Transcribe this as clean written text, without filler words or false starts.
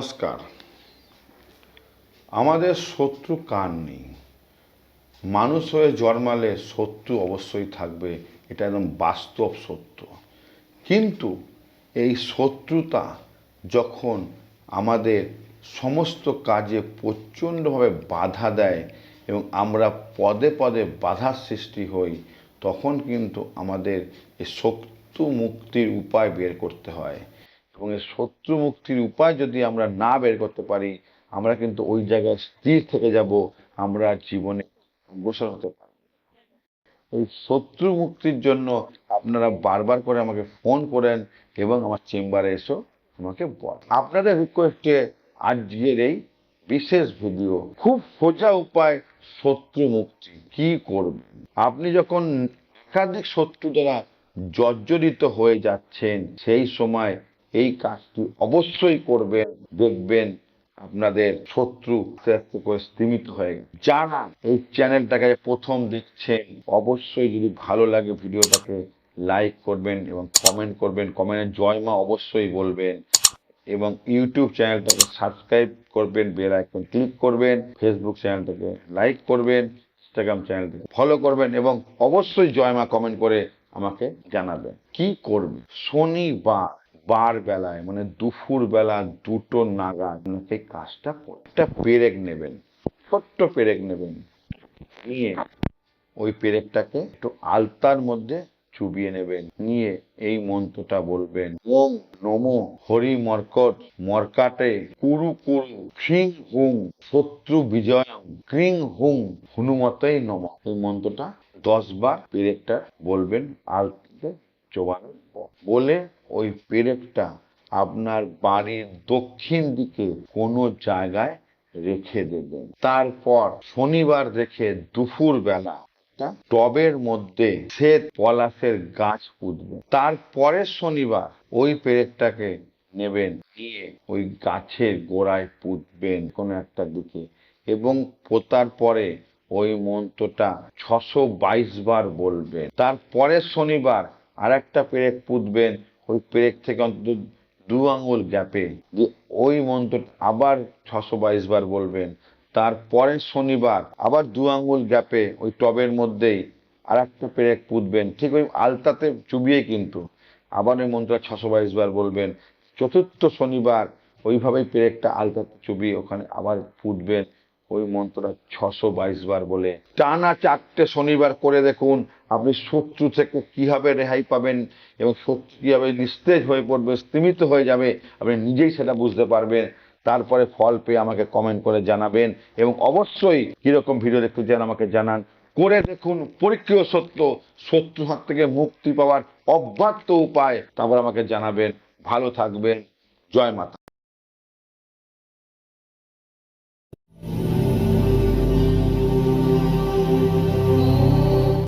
নমস্কার। আমাদের শত্রু কার নেই? মানুষ হয়ে জন্মালে শত্রু অবশ্যই থাকবে, এটা একদম বাস্তব সত্য। কিন্তু এই শত্রুতা যখন আমাদের সমস্ত কাজে প্রচণ্ডভাবে বাধা দেয় এবং আমরা পদে পদে বাধার সৃষ্টি হই, তখন কিন্তু আমাদের এই শত্রু মুক্তির উপায় বের করতে হয়। এবং এই শত্রু মুক্তির উপায় যদি আমরা না বের করতে পারি, আমরা কিন্তু ওই জায়গায় স্থির থেকে যাব, আমরা জীবনে অগ্রসর হতে পারব। এই শত্রু মুক্তির জন্য আপনারা বারবার করে আমাকে ফোন করেন এবং আমার চেম্বারে এসো আমাকে বল। আপনাদের রিকোয়েস্টে আজকের এই বিশেষ ভিডিও, খুব সোজা উপায় শত্রু মুক্তি। কি করবেন আপনি যখন একাধিক শত্রু দ্বারা জর্জরিত হয়ে যাচ্ছেন? সেই সময় এই কাজটি অবশ্যই করবেন, দেখবেন আপনাদের শত্রু আস্তে আস্তে করে স্তীমিত হয়ে গেছে। যারা এই চ্যানেলটাকে প্রথম দেখছেন, অবশ্যই যদি ভালো লাগে ভিডিওটাকে লাইক করবেন এবং কমেন্ট করবেন। কমেন্টে জয় মা অবশ্যই বলবেন এবং ইউটিউব চ্যানেলটাকে সাবস্ক্রাইব করবেন, বেল আইকন ক্লিক করবেন, ফেসবুক চ্যানেলটাকে লাইক করবেন, ইনস্টাগ্রাম চ্যানেলটাকে ফলো করবেন এবং অবশ্যই জয় মা কমেন্ট করে আমাকে জানাবেন। কি করবেন? শনিবার বার বেলায়, মানে দুপুর বেলা 2টো নাগাদ আপনাকে কাজটা করবেন। একটা পেরেক নেবেন, ছোট্ট পেরেক নেবেন, নিয়ে ওই পেরেকটাকে একটু আলতার মধ্যে চুবিয়ে নেবেন। নিয়ে এই মন্ত্রটা বলবেন, ওং নমো হরি মর্কট মর্কাটে কুরু কুরু ক্রিং হুং শত্রু বিজয়ম ক্রিং হুং হনুমতেই নমঃ। এই মন্ত্রটা 10 বার পেরেকটা বলবেন আলতাতে চোবানোর পর। বলে ওই পেরেকটা আপনার বাড়ির দক্ষিণ দিকে কোনো জায়গায় রেখে দেবেন। তারপর শনিবার রেখে দুপুর বেলা টবের মধ্যে শ্বেত পলাশের গাছ পুঁতবেন। তারপরের শনিবার ওই পেরেকটাকে নেবেন, নিয়ে ওই গাছের গোড়ায় পুঁতবেন কোনো একটা দিকে এবং পোতার পরে ওই মন্ত্রটা 622 বার বলবেন। তারপরের শনিবার আর একটা পেরেক পুঁতবেন, ওই পেরেক থেকে অন্তত 2 আঙুল গ্যাপে, যে ওই মন্ত্রটা আবার 622 বার বলবেন। তারপরের শনিবার আবার 2 আঙুল গ্যাপে ওই টবের মধ্যেই আর একটা পেরেক পুঁতবেন, ঠিক ওই আলতাতে চুবিয়ে, কিন্তু আবার ওই মন্ত্রটা 622 বার বলবেন। চতুর্থ শনিবার ওইভাবেই পেরেকটা আলতাতে চুবিয়ে ওখানে আবার পুঁতবেন, ওই মন্ত্রটা 622 বার বলে। টানা 4টে শনিবার করে দেখুন আপনি শত্রু থেকে কিভাবে রেহাই পাবেন এবং শত্রু কিভাবে নিস্তেজ হয়ে পড়বে, স্তীমিত হয়ে যাবে, আপনি নিজেই সেটা বুঝতে পারবেন। তারপরে ফল পেয়ে আমাকে কমেন্ট করে জানাবেন এবং অবশ্যই কিরকম ভিডিও দেখতে চান আমাকে জানান। করে দেখুন, পরীক্ষিত সত্য, শত্রু হাত থেকে মুক্তি পাওয়ার অব্যর্থ উপায়। তারপর আমাকে জানাবেন। ভালো থাকবেন। জয় মাতা।